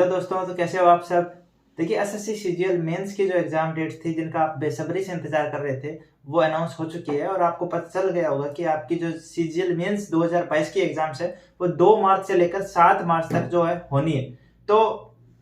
Hello दोस्तों, तो कैसे हो आप सब। देखिए, एसएससी सीजीएल मेंस की जो एग्जाम डेट्स थी जिनका आप बेसब्री से इंतजार कर रहे थे वो अनाउंस हो चुकी है और आपको पता चल गया होगा कि आपकी जो सीजीएल मेंस 2022 की एग्जाम्स है वो 2 मार्च से लेकर 7 मार्च तक जो है होनी है। तो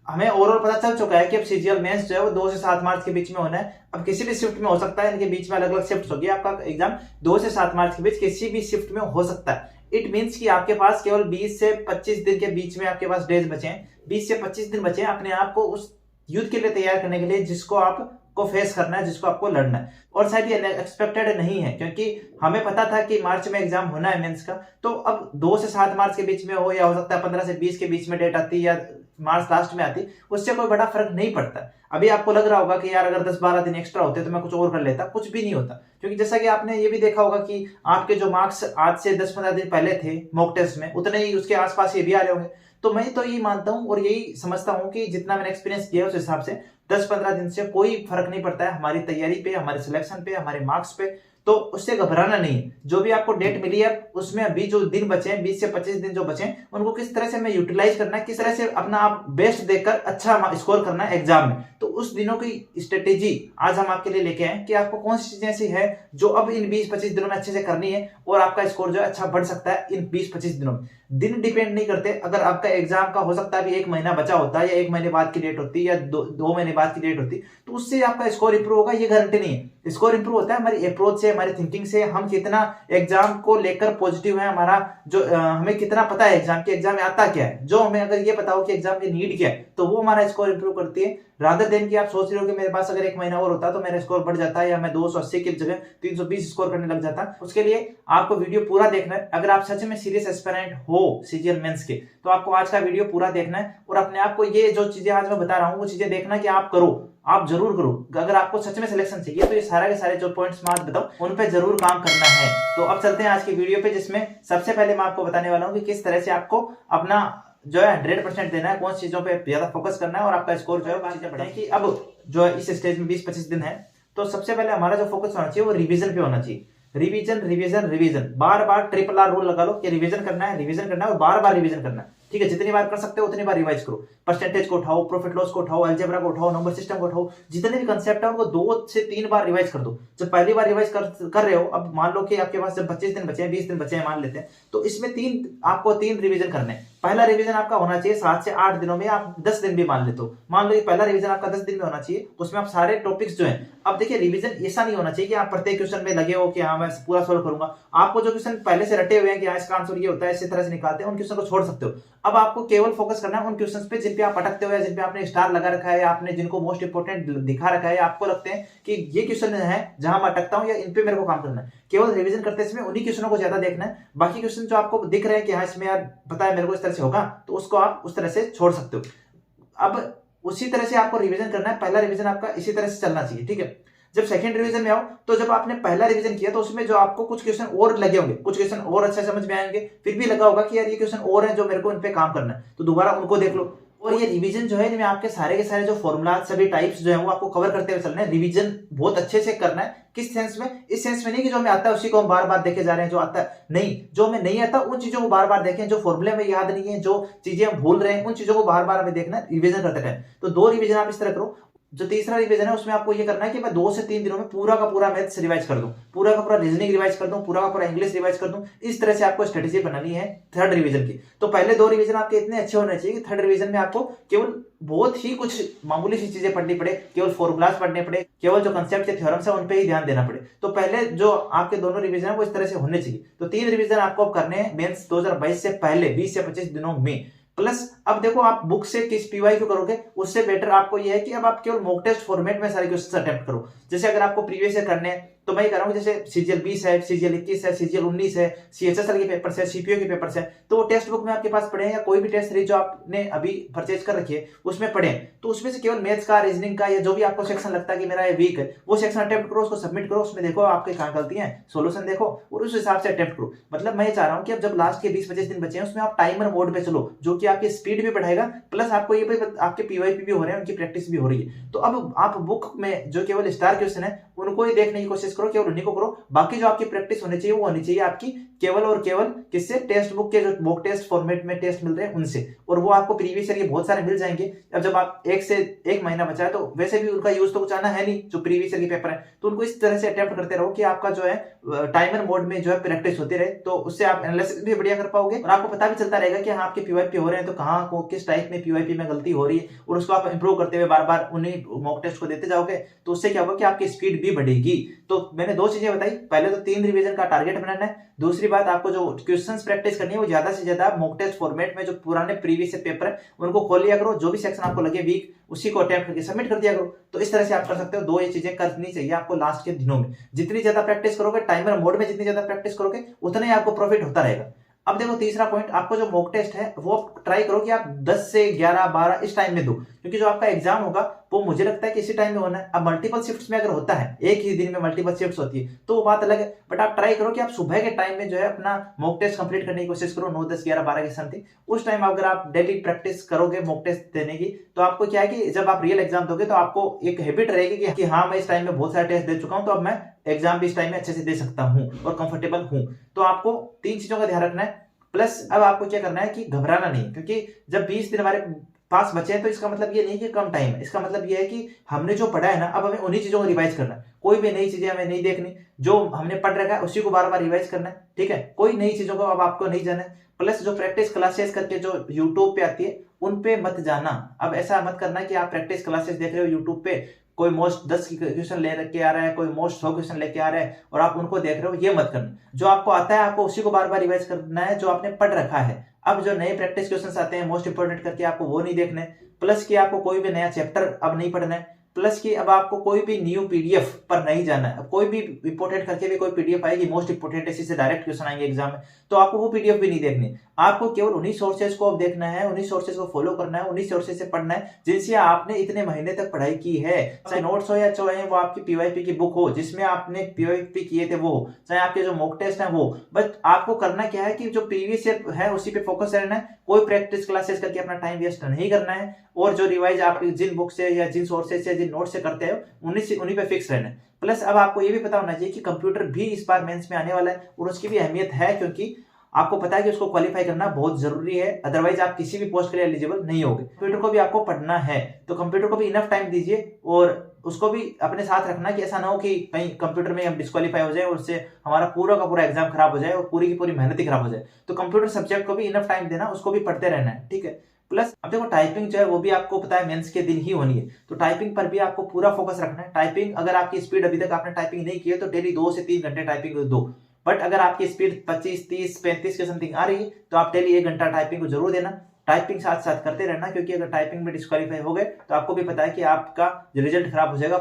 हमें ओवरऑल पता चल चुका है कि अब सीजीएल मेंस जो है वो 2 से 7 मार्च के बीच में होना है। अब किसी भी शिफ्ट में हो सकता है, इनके बीच में अलग अलग शिफ्ट होगी। आपका एग्जाम 2 से 7 मार्च के बीच किसी भी शिफ्ट में हो सकता है। इट मीन्स कि आपके पास केवल 20 से 25 दिन के बीच में आपके पास डेज बचे हैं। 20 से 25 दिन बचे हैं अपने आप को उस युद्ध के लिए तैयार करने के लिए जिसको आपको फेस करना है, जिसको आपको लड़ना है। और शायद ये एक्सपेक्टेड नहीं है क्योंकि हमें पता था कि मार्च में एग्जाम होना है मेंस का। तो अब 2 से 7 मार्च के बीच में हो या हो सकता है 15 से 20 के बीच में डेट आती या मार्च लास्ट में आती, उससे कोई बड़ा फर्क नहीं पड़ता। अभी आपको लग रहा होगा कि यार अगर 10-12 दिन एक्स्ट्रा होते तो मैं कुछ और कर लेता। कुछ भी नहीं होता, क्योंकि जैसा कि आपने ये भी देखा होगा कि आपके जो मार्क्स आज से 10-15 दिन पहले थे मॉक टेस्ट में, उतने ही उसके आसपास ये भी आ रहे होंगे। तो मैं तो यही मानता हूं और यही समझता हूं कि जितना मैंने एक्सपीरियंस किया उस हिसाब से 10-15 दिन से कोई फर्क नहीं पड़ता है हमारी तैयारी पे, हमारे सिलेक्शन पे, हमारे मार्क्स पे। तो उससे घबराना नहीं है। जो भी आपको डेट मिली है उसमें अभी जो दिन बचे हैं 20 से 25 दिन जो बचे हैं उनको किस तरह से हमें यूटिलाइज करना है, किस तरह से अपना आप बेस्ट देकर अच्छा स्कोर करना है एग्जाम में। तो उस दिनों की स्ट्रेटेजी आज हम आपके लिए लेके आए कि आपको कौन सी चीजें ऐसी है जो अब इन 20-25 दिनों में अच्छे से करनी है और आपका स्कोर जो है अच्छा बढ़ सकता है इन 20-25 दिनों में। दिन डिपेंड नहीं करते। अगर आपका एग्जाम का हो सकता है अभी 1 महीना बचा होता है या 1 महीने बाद की डेट होती या 2 महीने बाद की डेट होती, तो उससे आपका स्कोर इंप्रूव होगा, ये गारंटी नहीं है। स्कोर इंप्रूव होता है हमारी अप्रोच से, हमारी थिंकिंग से, हम कितना एग्जाम को लेकर पॉजिटिव है, हमारा जो हमें कितना पता है एग्जाम की, एग्जाम में आता क्या है। जो हमें अगर ये पता हो कि एग्जाम की नीड क्या है तो वो हमारा स्कोर इंप्रूव करती है। रादर देन कि आप सोच रहे हो कि मेरे पास अगर 1 महीना और होता तो मेरा स्कोर बढ़ जाता है या मैं 280 की जगह 320 स्कोर करने लग जाता। उसके लिए आपको वीडियो पूरा देखना है। अगर आप सच में सीरियस एस्पिरेंट हो सीजीएल मेंस के तो आपको आज का वीडियो पूरा देखना है और अपने आप को ये जो चीजें आज मैं बता रहा हूँ वो चीजें देखना कि आप करो, आप जरूर करो। अगर आपको सच में सिलेक्शन चाहिए तो ये सारे के सारे जो पॉइंट्स मैं आज बताऊं उन पे जरूर काम करना है। तो अब चलते हैं आज की वीडियो पे, जिसमें सबसे पहले मैं आपको बताने वाला हूँ कि किस तरह से आपको अपना जो है 100% देना है, कौन सी चीजों पे ज्यादा फोकस करना है और आपका स्कोर जो है चीजें बढ़ाएं। कि अब जो है इस स्टेज में 20-25 दिन है तो सबसे पहले हमारा जो फोकस होना चाहिए वो रिवीजन पे होना चाहिए। रिवीजन रिवीजन रिवीजन, बार बार RRR रूल लगा लो कि रिवीजन करना है, रिवीजन करना है और बार बार रिवीजन करना है। ठीक है, जितनी बार कर सकते हो उतनी बार रिवाइज करो। परसेंटेज को उठाओ, प्रॉफिट लॉस को उठाओ, अलजेब्रा को उठाओ, नंबर सिस्टम को उठाओ, जितने भी कंसेप्ट है उनको 2 से 3 बार रिवाइज कर दो। जब पहली बार रिवाइज कर रहे हो, अब मान लो कि आपके पास जब 25 दिन बचे हैं, 20 दिन बचे हैं मान लेते हैं, तो इसमें आपको 3 रिवीजन करने हैं। पहला रिवीजन आपका होना चाहिए 7 से 8 दिनों में, आप 10 दिन भी मान लेते हो। मान लो कि पहला रिवीजन आपका 10 दिन में होना चाहिए, उसमें आप सारे टॉपिक्स जो हैं। अब देखिए, रिवीजन ऐसा नहीं होना चाहिए कि आप प्रत्येक क्वेश्चन में लगे हो कि हाँ मैं पूरा सोल्व करूंगा। आपको जो क्वेश्चन पहले से रटे हुए हैं कि हाँ इसका आंसर ये होता है, इसी तरह से निकालते हैं, उन क्वेश्चन को छोड़ सकते हो। अब आपको केवल फोकस करना है उन क्वेश्चंस पे जिन पे आप अटकते हो या जिन पे आपने स्टार लगा रखा है, आपने जिनको मोस्ट इंपोर्टेंट दिखा रखा है, आपको लगते हैं कि ये क्वेश्चन है जहां मैं अटकता हूं या इन पे मेरे को काम करना है। केवल रिवीजन करते समय उन्हीं क्वेश्चनों को ज्यादा देखना है। बाकी क्वेश्चन जो आपको दिख रहे हैं कि हाँ इसमें यार पता है मेरे को इस तरह से होगा, तो उसको आप उस तरह से छोड़ सकते हो। अब उसी तरह से आपको रिवीजन करना है। पहला रिवीजन आपका इसी तरह से चलना चाहिए। ठीक है, जब सेकंड रिवीजन में आओ तो जब आपने पहला रिवीजन किया तो उसमें जो आपको कुछ क्वेश्चन और लगे होंगे, कुछ क्वेश्चन और अच्छे समझ में आएंगे, फिर भी लगा होगा कि यार ये क्वेश्चन और हैं जो मेरे को इन पे काम करना है, तो दोबारा उनको देख लो। और ये रिवीजन जो है इनमें आपके सारे के सारे जो फॉर्मूला सभी टाइप्स जो है वो आपको कवर करते हुए चलना है। रिवीजन बहुत अच्छे से करना है। किस सेंस में? इस सेंस में नहीं कि जो हमें आता है उसी को हम बार बार देखे जा रहे हैं, जो आता है नहीं, जो हमें नहीं आता उन चीजों को बार बार देखें, जो फॉर्मूले में याद नहीं है, जो चीजें हम भूल रहे हैं, उन चीजों को बार बार हमें देखना है रिवीजन करते टाइम। तो 2 रिवीजन आप इस तरह करो। जो तीसरा रिवीजन है उसमें आपको ये करना है कि मैं 2 से 3 दिनों में पूरा का पूरा मैथ्स रिवाइज कर दूं, पूरा का पूरा रीजनिंग रिवाइज कर दूं, पूरा का पूरा इंग्लिश रिवाइज कर दूं। इस तरह से आपको स्ट्रेटेजी बनानी है थर्ड रिवीजन की। तो पहले 2 रिवीजन आपके इतने अच्छे होने चाहिए कि थर्ड रिवीजन में आपको केवल बहुत ही कुछ मामूली सी चीजें पढ़नी पड़े, केवल फॉर्मूलाज पढ़ने पड़े, केवल जो कंसेप्ट या थ्योरम्स है उन पे ही ध्यान देना पड़े। तो पहले जो आपके दोनों रिवीजन है वो इस तरह से होने चाहिए। तो 3 रिवीजन आपको करने हैं मेंस 2022 से पहले 20 से 25 दिनों में। प्लस अब देखो आप बुक से किस पीवाईक्यू करोगे उससे बेटर आपको यह है कि अब आप केवल मॉक टेस्ट फॉर्मेट में सारे क्वेश्चन अटेम्प्ट करो। जैसे अगर आपको प्रीवियस ईयर करने हैं तो मैं ये कह रहा हूं जैसे सीजीएल 20 है, सीजीएल 21 है, सीजीएल 19 है, सीएचएसएल के पेपर्स है, सीपीओ के पेपर्स है, तो वो टेक्स्ट बुक में आपके पास पढ़े या कोई भी टेस्ट सीरीज जो आपने अभी परचेज कर रखी है उसमें पढ़े। तो उसमें से केवल मैथ्स का, रीजनिंग का या जो भी आपको सेक्शन लगता है कि मेरा ये वीक है वो सेक्शन अटेम्प्ट करो, उसको सबमिट करो, उसमें देखो आपके कहां गलतियां हैं, सोल्यूशन देखो और उस हिसाब से अटेम्प्ट करो। मतलब मैं ये चाह रहा हूं कि अब जब लास्ट के 20-25 दिन बचे हैं उसमें आप टाइमर मोड पे चलो, जो कि आपकी स्पीड भी बढ़ाएगा, प्लस आपको ये भी आपके पीवाईपी भी हो रहे हैं, उनकी प्रैक्टिस भी हो रही है। तो अब आप बुक में जो केवल स्टार क्वेश्चन है उनको ही देखने की कोशिश करो, केवल उन्हीं को करो। बाकी जो आपकी प्रैक्टिस होनी चाहिए वो होनी चाहिए आपकी केवल और केवल किससे, टेक्स्ट बुक के जो मॉक टेस्ट फॉर्मेट में टेस्ट मिल रहे हैं उनसे, और वो आपको प्रीवियस ईयर के बहुत सारे मिल जाएंगे। अब जब आप एक महीना बचा है तो वैसे भी उनका यूज तो कुछ आना है नहीं, जो प्रीवियस ईयर के पेपर है, तो उनको इस तरह से अटेम्प्ट करते रहो कि आपका जो है टाइमर मोड में जो है प्रैक्टिस होती रहे, तो उससे आप एनालिसिस भी बढ़िया कर पाओगे और आपको पता भी चलता रहेगा कि हाँ आपके पीवाईपी हो रहे हैं तो कहाँ को किस टाइप में पीवाईपी में गलती हो रही है, और उसको आप इंप्रूव करते हुए बार बार उन्हीं मॉक टेस्ट को देते जाओगे, तो उससे क्या होगा कि आपकी स्पीड भी बढ़ेगी। तो मैंने 2 चीजें बताई, पहले तो 3 रिवीजन का टारगेट बनाना है, दूसरी बात आपको जो क्वेश्चंस प्रैक्टिस करनी है वो ज्यादा से ज्यादा मॉक टेस्ट फॉर्मेट में जो पुराने प्रीवियस पेपर है उनको खोल लिया करो, जो भी सेक्शन आपको लगे वीक उसी को अटेम्प्ट करके सबमिट कर दिया करो। तो इस तरह से आप कर सकते हो। 2 ये चीजें करनी चाहिए आपको लास्ट के दिनों में। जितनी ज्यादा प्रैक्टिस करोगे, टाइमर मोड में जितनी ज्यादा प्रैक्टिस करोगे उतना ही आपको प्रॉफिट होता रहेगा। अब देखो तीसरा पॉइंट, आपको जो मॉक टेस्ट है वो ट्राई करो कि आप 10 से 11 12 इस टाइम में दो, क्योंकि जो आपका एग्जाम होगा वो मुझे लगता है कि इसी टाइम में होना है। अब मल्टीपल शिफ्ट्स में अगर होता है, एक ही दिन में मल्टीपल शिफ्ट्स होती है तो वो बात अलग है, बट आप ट्राई करो कि आप सुबह के टाइम में जो है अपना मॉक टेस्ट कंप्लीट करने की कोशिश करो, 9 10 11 12 के समथिंग। उस टाइम अगर आप डेली प्रैक्टिस करोगे मॉक टेस्ट देने की, तो आपको क्या है कि जब आप रियल एग्जाम दोगे तो आपको एक हैबिट रहेगी कि हाँ मैं इस टाइम में बहुत सारे टेस्ट दे चुका हूं, तो अब मैं एग्जाम भी इस टाइम में अच्छे से दे सकता हूं और कंफर्टेबल हूं। तो आपको 3 चीजों का ध्यान रखना है। प्लस अब आपको क्या करना है कि घबराना नहीं, क्योंकि जब 20 दिन हमारे पास बचे हैं तो इसका मतलब ये नहीं कि कम टाइम है, इसका मतलब ये है कि हमने जो पढ़ा है ना, अब हमें उन्हीं चीजों को रिवाइज करना है। कोई भी नई चीजें हमें नहीं देखनी, जो हमने पढ़ रखा है उसी को बार बार रिवाइज करना है, ठीक है। कोई नई चीजों को अब आपको नहीं जाना है। प्लस जो प्रैक्टिस क्लासेस करके जो यूट्यूब पे आती है उन पे मत जाना। अब ऐसा मत करना कि आप प्रैक्टिस क्लासेस देख रहे हो यूट्यूब पे, कोई मोस्ट 10 क्वेश्चन ले के आ रहा है, कोई मोस्ट 100 क्वेश्चन लेके आ रहा है और आप उनको देख रहे हो, ये मत करना। जो आपको आता है आपको उसी को बार बार रिवाइज करना है जो आपने पढ़ रखा है। अब जो नए प्रैक्टिस क्वेश्चंस आते हैं मोस्ट इंपोर्टेंट करके, आपको वो नहीं देखने। प्लस कि आपको कोई भी नया चैप्टर अब नहीं पढ़ना है। प्लस कि अब आपको कोई भी न्यू पीडीएफ पर नहीं जाना है। अब कोई भी इंपोर्टेंट करके भी कोई पीडीएफ आएगी मोस्ट इंपोर्टेंट, इसी से डायरेक्ट क्वेश्चन आएंगे एग्जाम में, तो आपको वो पीडीएफ भी नहीं देखनी। आपको केवल उन्हीं सोर्सेज को अब देखना है, उन्हीं सोर्सेज को फॉलो करना है, उन्हीं सोर्सेज से पढ़ना है जिनसे आपने इतने महीने तक पढ़ाई की है। चाहे नोट्स हो या चाहे वो आपकी पीवाईपी की बुक हो जिसमें आपने पीवाईपी किए थे वो, चाहे आपके जो मॉक टेस्ट है वो, बट आपको करना क्या है कि जो प्रीवियस ईयर है उसी पे फोकस रहना है। कोई प्रैक्टिस क्लासेस करके अपना टाइम वेस्ट नहीं करना है, और जो रिवाइज आप जिन बुक से या जिन सोर्सेज से जिन नोट से करते हो उन्हीं पे फिक्स रहना है। प्लस अब आपको ये भी पता होना चाहिए कि कंप्यूटर भी इस बार मेंस में आने वाला है और उसकी भी अहमियत है, क्योंकि आपको पता है कि उसको क्वालिफाई करना बहुत जरूरी है, अदरवाइज आप किसी भी पोस्ट के लिए एलिजिबल नहीं होगे। कंप्यूटर को भी आपको पढ़ना है तो कंप्यूटर को भी इनफ टाइम दीजिए और उसको भी अपने साथ रखना कि ऐसा ना हो कि कहीं कंप्यूटर में हम डिस्क्वालीफाई हो जाए और उससे हमारा पूरा का पूरा एग्जाम खराब हो जाए और पूरी की पूरी मेहनत ही खराब हो जाए। तो कंप्यूटर सब्जेक्ट को भी इनफ टाइम देना, उसको भी पढ़ते रहना है, ठीक है। प्लस अब देखो टाइपिंग जो है वो भी आपको पता है मेंस के दिन ही होनी है, तो टाइपिंग पर भी आपको पूरा फोकस रखना है। टाइपिंग अगर आपकी स्पीड अभी तक आपने टाइपिंग नहीं की है तो डेली 2 से 3 घंटे टाइपिंग दो, बट अगर आपकी स्पीड 25 30 35 के समथिंग आ रही है तो आप डेली 1 घंटा टाइपिंग को जरूर देना। टाइपिंग साथ साथ करते रहना, क्योंकि अगर टाइपिंग में डिस्क्वालीफाई हो गए तो आपको भी पता है कि आपका रिजल्ट खराब हो जाएगा,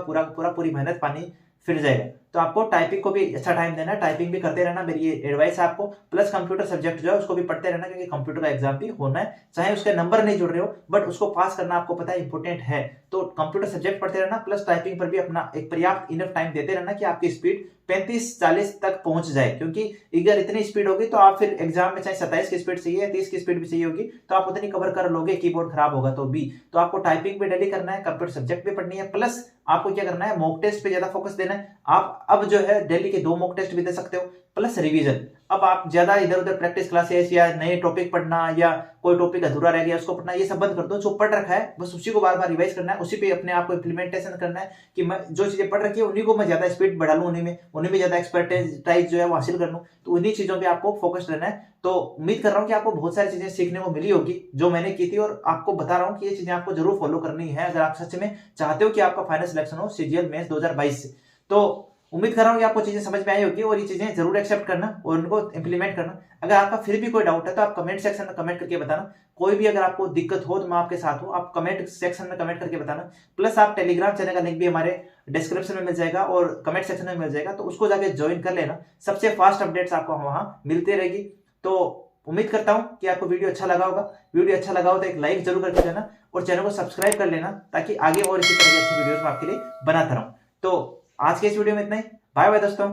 पूरी मेहनत पानी फिर जाएगा। तो आपको टाइपिंग को भी अच्छा टाइम देना, टाइपिंग भी करते रहना, मेरी ये एडवाइस है आपको। प्लस कंप्यूटर सब्जेक्ट जो है उसको भी पढ़ते रहना, क्योंकि कंप्यूटर का एग्जाम भी होना है, चाहे उसके नंबर नहीं जुड़ रहे हो बट उसको पास करना आपको पता है इंपॉर्टेंट है। तो कंप्यूटर सब्जेक्ट पढ़ते रहना, प्लस टाइपिंग पर भी अपना एक पर्याप्त इनफ टाइम देते रहना कि आपकी स्पीड 35-40 तक पहुंच जाए, क्योंकि अगर इतनी स्पीड होगी तो आप फिर एग्जाम में चाहे 27 की स्पीड चाहिए या 30 की स्पीड भी चाहिए होगी तो आप उतनी कवर कर लोगे, कीबोर्ड खराब होगा तो भी। तो आपको टाइपिंग भी डेली करना है, कंप्यूटर सब्जेक्ट भी पढ़नी है, प्लस आपको क्या करना है मॉक टेस्ट पे ज्यादा फोकस देना है। आप अब जो है डेली के 2 मॉक टेस्ट भी दे सकते हो, प्लस रिवीजन। अब आप ज्यादा इधर उधर प्रैक्टिस क्लासेस या नए टॉपिक पढ़ना या कोई टॉपिक अधूरा रह गया उसको पढ़ना, ये सब बंद कर दो। जो पढ़ रखा है बस उसी को बार बार रिवाइज करना है, उसी पे अपने आप को इम्प्लीमेंटेशन करना है कि मैं जो चीजें पढ़ रखी है उन्हीं को मैं ज्यादा स्पीड बढ़ा लूं, उन्हीं में ज्यादा एक्सपर्टाइज जो है वो हासिल कर लूं। तो उन्हीं चीजों पे आपको फोकस रहना है। तो उम्मीद कर रहा हूँ कि आपको बहुत सारी चीजें सीखने को मिली होगी जो मैंने की थी, और आपको बता रहा हूँ कि ये चीजें आपको जरूर फॉलो करनी है अगर आप सच में चाहते हो कि आपका फाइनल सिलेक्शन हो सीजीएल मेंस 2022 से। तो उम्मीद कर रहा हूँ कि आपको चीजें समझ में आई होगी और ये चीजें जरूर एक्सेप्ट करना और उनको इंप्लीमेंट करना। अगर आपका फिर भी कोई डाउट है तो आप कमेंट सेक्शन में कमेंट करके बताना। कोई भी अगर आपको दिक्कत हो तो मैं आपके साथ हूँ, आप कमेंट सेक्शन में कमेंट करके बताना। प्लस आप टेलीग्राम चैनल का लिंक भी हमारे डिस्क्रिप्शन में मिल जाएगा और कमेंट सेक्शन में मिल जाएगा, तो उसको जाके ज्वाइन कर लेना। सबसे फास्ट अपडेट्स आपको वहां मिलती रहेगी। तो उम्मीद करता हूं कि आपको वीडियो अच्छा लगा होगा। वीडियो अच्छा लगा हो तो एक लाइक जरूर करके देना और चैनल को सब्सक्राइब कर लेना, ताकि आगे और इसी तरह की अच्छी वीडियोस मैं आपके लिए बनाता रहूं। तो आज के इस वीडियो में इतना ही। बाय बाय दोस्तों।